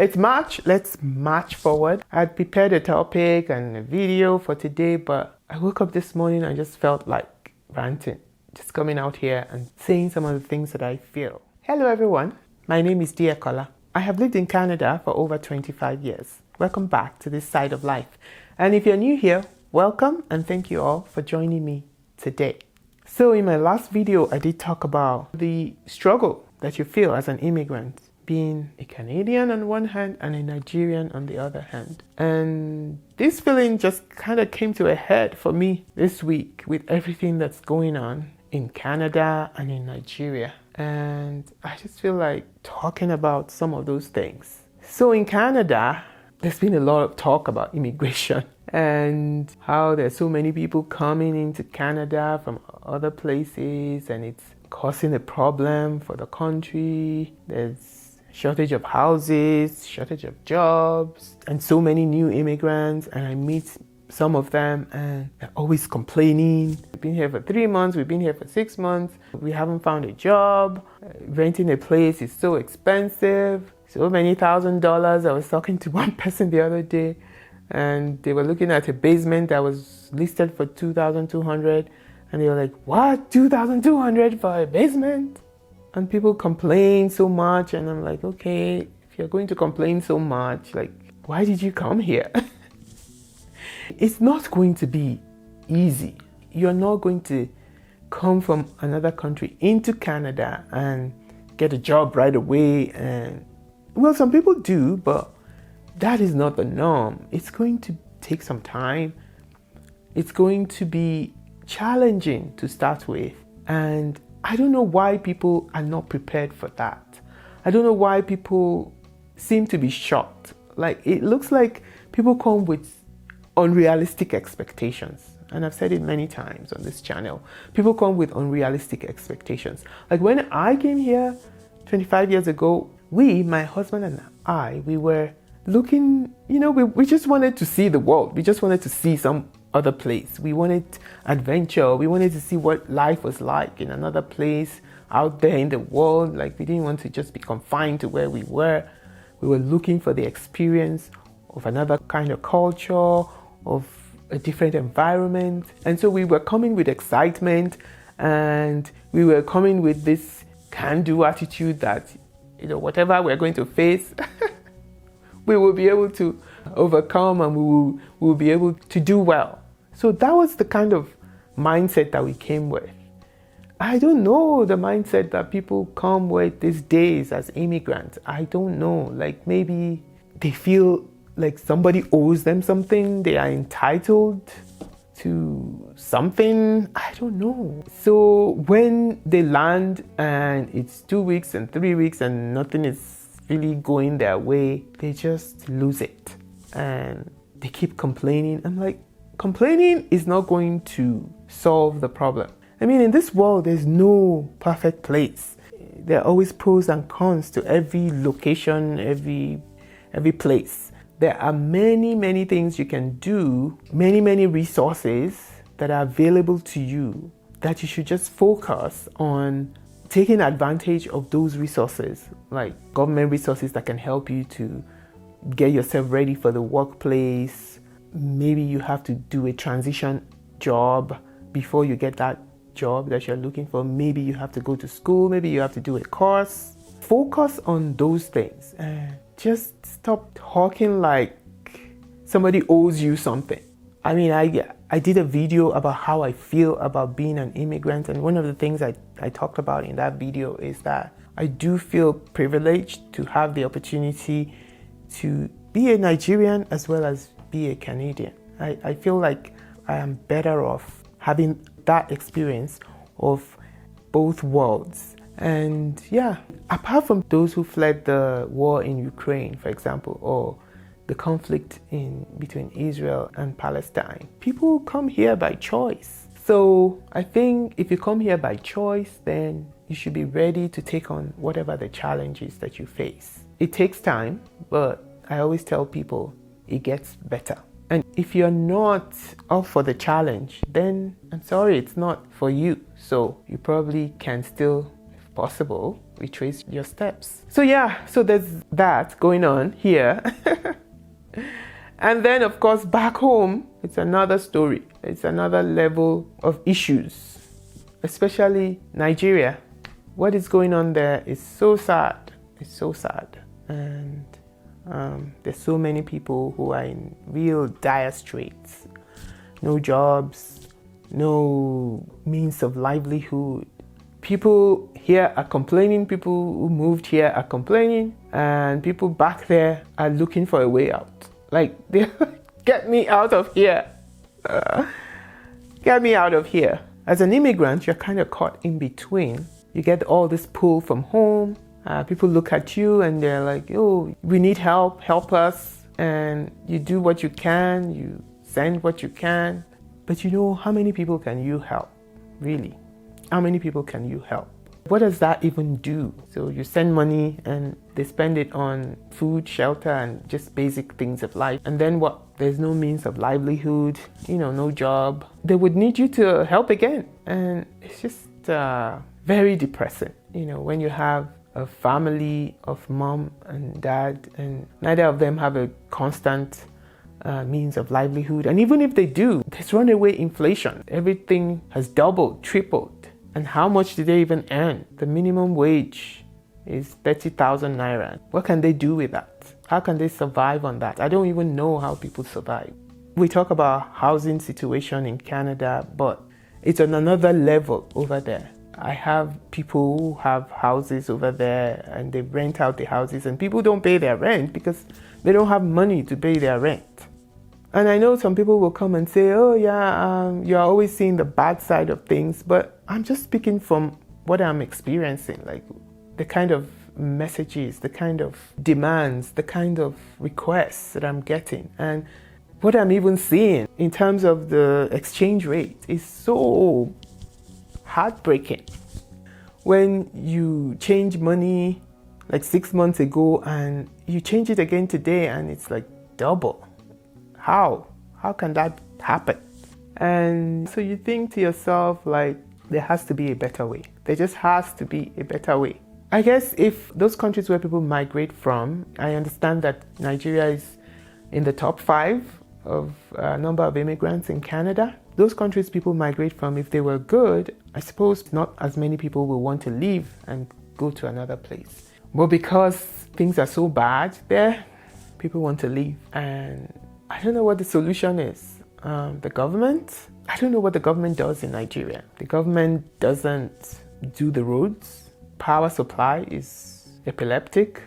It's March. Let's march forward. I had prepared a topic and a video for today, but I woke up this morning and just felt like ranting, just coming out here and saying some of the things that I feel. Hello everyone. My name is Dia Kola. I have lived in Canada for over 25 years. Welcome back to this side of life. And if you're new here, welcome and thank you all for joining me today. So in my last video, I did talk about the struggle that you feel as an immigrant, being a Canadian on one hand and a Nigerian on the other hand. And this feeling just kind of came to a head for me this week with everything that's going on in Canada and in Nigeria. And I just feel like talking about some of those things. So in Canada, there's been a lot of talk about immigration and how there's so many people coming into Canada from other places and it's causing a problem for the country. There's shortage of houses, shortage of jobs, and so many new immigrants. And I meet some of them and they're always complaining. We've been here for 3 months, we've been here for 6 months, we haven't found a job, renting a place is so expensive, so many $1,000s. I was talking to one person the other day and they were looking at a basement that was listed for $2,200 and they were like, what, $2,200 for a basement? And people complain so much and I'm like, okay, if you're going to complain so much, like, why did you come here? It's not going to be easy. You're not going to come from another country into Canada and get a job right away. And well, some people do, but that is not the norm. It's going to take some time. It's going to be challenging to start with. And I don't know why people are not prepared for that. I don't know why people seem to be shocked. Like, it looks like people come with unrealistic expectations. And I've said it many times on this channel. People come with unrealistic expectations. Like when I came here 25 years ago, my husband and I, we were looking, we just wanted to see the world. We just wanted to see some other place. We wanted adventure. We wanted to see what life was like in another place out there in the world. Like, we didn't want to just be confined to where we were. We were looking for the experience of another kind of culture, of a different environment. And so we were coming with excitement and we were coming with this can-do attitude that, whatever we're going to face, we will be able to overcome and we will be able to do well. So that was the kind of mindset that we came with. I don't know the mindset that people come with these days as immigrants. I don't know. Like, maybe they feel like somebody owes them something. They are entitled to something. I don't know. So when they land and it's 2 weeks and 3 weeks and nothing is really going their way, they just lose it. And they keep complaining. I'm like, complaining is not going to solve the problem. I mean, in this world, there's no perfect place. There are always pros and cons to every location, every place. There are many, many things you can do, many resources that are available to you that you should just focus on taking advantage of those resources, like government resources that can help you to get yourself ready for the workplace. Maybe you have to do a transition job before you get that job that you're looking for. Maybe you have to go to school. Maybe you have to do a course. Focus on those things and just stop talking like somebody owes you something. I mean, I did a video about how I feel about being an immigrant, and one of the things I talked about in that video is that I do feel privileged to have the opportunity to be a Nigerian as well as be a Canadian. I feel like I am better off having that experience of both worlds. And yeah, apart from those who fled the war in Ukraine, for example, or the conflict between Israel and Palestine, people come here by choice. So I think if you come here by choice, then you should be ready to take on whatever the challenges that you face. It takes time, but I always tell people it gets better. And if you're not up for the challenge, then I'm sorry, it's not for you. So you probably can still, if possible, retrace your steps. So yeah, so there's that going on here. And then of course back home, it's another story. It's another level of issues, especially Nigeria. What is going on there is so sad. It's so sad. And there's so many people who are in real dire straits. No jobs, no means of livelihood. People here are complaining, people who moved here are complaining, and people back there are looking for a way out. Like, get me out of here. Get me out of here. As an immigrant, you're kind of caught in between. You get all this pull from home. People look at you and they're like, oh, we need help, help us. And you do what you can, you send what you can. But you know, how many people can you help? Really? How many people can you help? What does that even do? So you send money and they spend it on food, shelter, and just basic things of life. And then what? There's no means of livelihood, no job. They would need you to help again. And it's just very depressing, when you have a family of mom and dad and neither of them have a constant means of livelihood. And even if they do, there's runaway inflation. Everything has doubled, tripled. And how much do they even earn? The minimum wage is 30,000 naira. What can they do with that? How can they survive on that? I don't even know how people survive. We talk about housing situation in Canada, but it's on another level over there. I have people who have houses over there and they rent out the houses and people don't pay their rent because they don't have money to pay their rent. And I know some people will come and say, oh yeah, you're always seeing the bad side of things, but I'm just speaking from what I'm experiencing, like the kind of messages, the kind of demands, the kind of requests that I'm getting. And what I'm even seeing in terms of the exchange rate is so heartbreaking. When you change money like 6 months ago and you change it again today and it's like double. How can that happen? And so you think to yourself, like, there has to be a better way. There just has to be a better way. I guess if those countries where people migrate from, I understand that Nigeria is in the top 5 of number of immigrants in Canada. Those countries people migrate from, if they were good, I suppose not as many people will want to leave and go to another place. But because things are so bad there, people want to leave. And I don't know what the solution is. The government? I don't know what the government does in Nigeria. The government doesn't do the roads. Power supply is epileptic.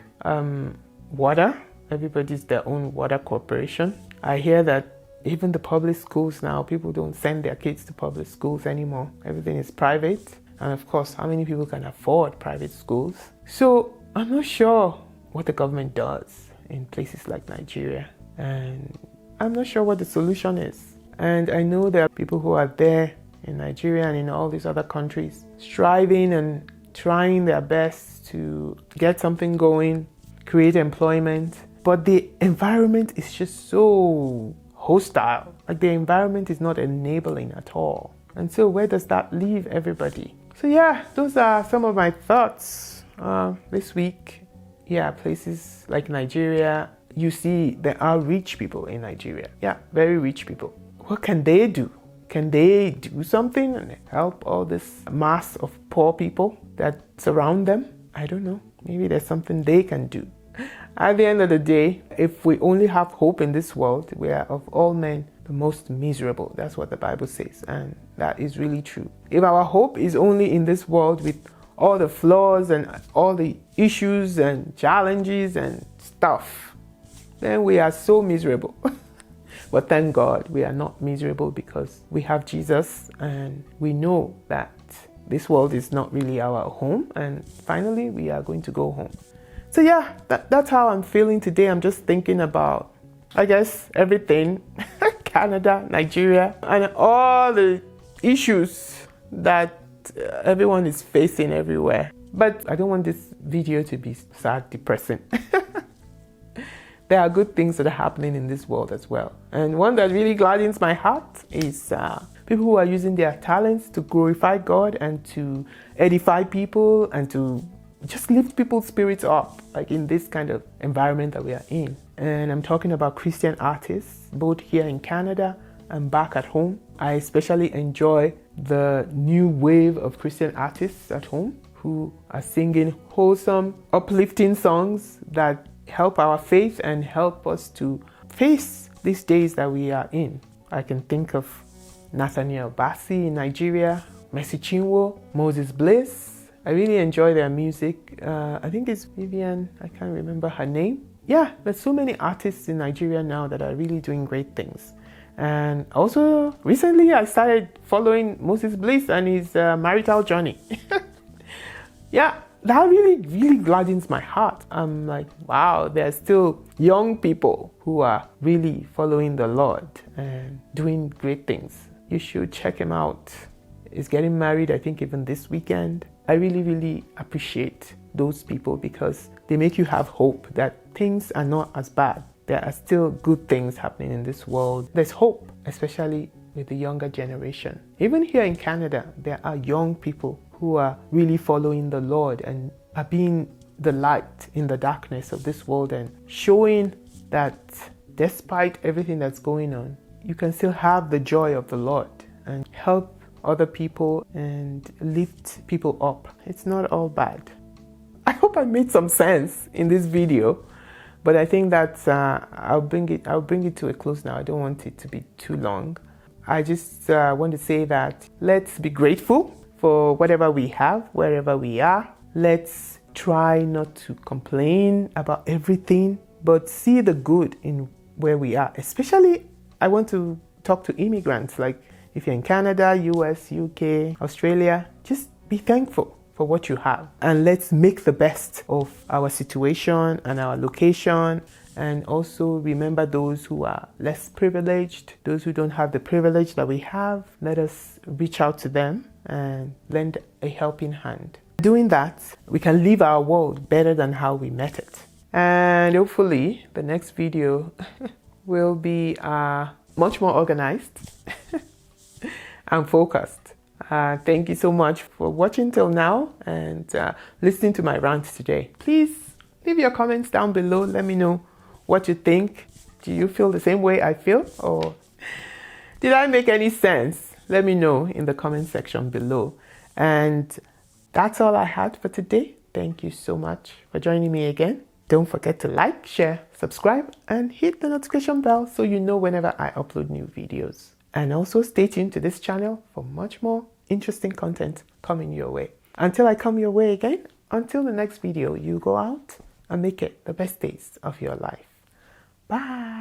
Water, everybody's their own water corporation. I hear that even the public schools now, people don't send their kids to public schools anymore. Everything is private. And of course, how many people can afford private schools? So I'm not sure what the government does in places like Nigeria. And I'm not sure what the solution is. And I know there are people who are there in Nigeria and in all these other countries striving and trying their best to get something going, create employment. But the environment is just so hostile. Like, the environment is not enabling at all. And so where does that leave everybody? So yeah, those are some of my thoughts this week. Yeah, places like Nigeria, you see there are rich people in Nigeria. Yeah, very rich people. What can they do? Can they do something and help all this mass of poor people that surround them? I don't know. Maybe there's something they can do. At the end of the day, if we only have hope in this world, we are of all men the most miserable. That's what the Bible says, and that is really true. If our hope is only in this world with all the flaws and all the issues and challenges and stuff, then we are so miserable. But thank God we are not miserable because we have Jesus and we know that this world is not really our home, and finally we are going to go home. So yeah, that's how I'm feeling today. I'm just thinking about, I guess, everything. Canada, Nigeria, and all the issues that everyone is facing everywhere. But I don't want this video to be sad, depressing. There are good things that are happening in this world as well. And one that really gladdens my heart is people who are using their talents to glorify God and to edify people and to just lift people's spirits up, like in this kind of environment that we are in. And I'm talking about Christian artists, both here in Canada and back at home. I especially enjoy the new wave of Christian artists at home who are singing wholesome, uplifting songs that help our faith and help us to face these days that we are in. I can think of Nathaniel Bassey in Nigeria, Mercy Chinwo, Moses Bliss. I really enjoy their music. I think it's Vivian, I can't remember her name. Yeah, there's so many artists in Nigeria now that are really doing great things. And also, recently I started following Moses Bliss and his marital journey. Yeah, that really gladdens my heart. I'm like, wow, there are still young people who are really following the Lord and doing great things. You should check him out. He's getting married, I think, even this weekend. I really appreciate those people because they make you have hope that things are not as bad. There are still good things happening in this world. There's hope, especially with the younger generation. Even here in Canada, there are young people who are really following the Lord and are being the light in the darkness of this world and showing that despite everything that's going on, you can still have the joy of the Lord and help other people and lift people up. It's not all bad. I hope I made some sense in this video. But I think that I'll bring it to a close now. I don't want it to be too long. I just want to say that let's be grateful for whatever we have, wherever we are. Let's try not to complain about everything, but see the good in where we are. Especially, I want to talk to immigrants. Like if you're in Canada, US, UK, Australia, just be thankful for what you have. And let's make the best of our situation and our location. And also remember those who are less privileged, those who don't have the privilege that we have. Let us reach out to them and lend a helping hand. Doing that, we can leave our world better than how we met it. And hopefully the next video will be much more organized and focused. Thank you so much for watching till now and listening to my rant today. Please leave your comments down below. Let me know what you think. Do you feel the same way I feel? Or did I make any sense? Let me know in the comment section below. And that's all I had for today. Thank you so much for joining me again. Don't forget to like, share, subscribe, and hit the notification bell so you know whenever I upload new videos. And also stay tuned to this channel for much more interesting content coming your way. Until I come your way again, until the next video, you go out and make it the best days of your life. Bye.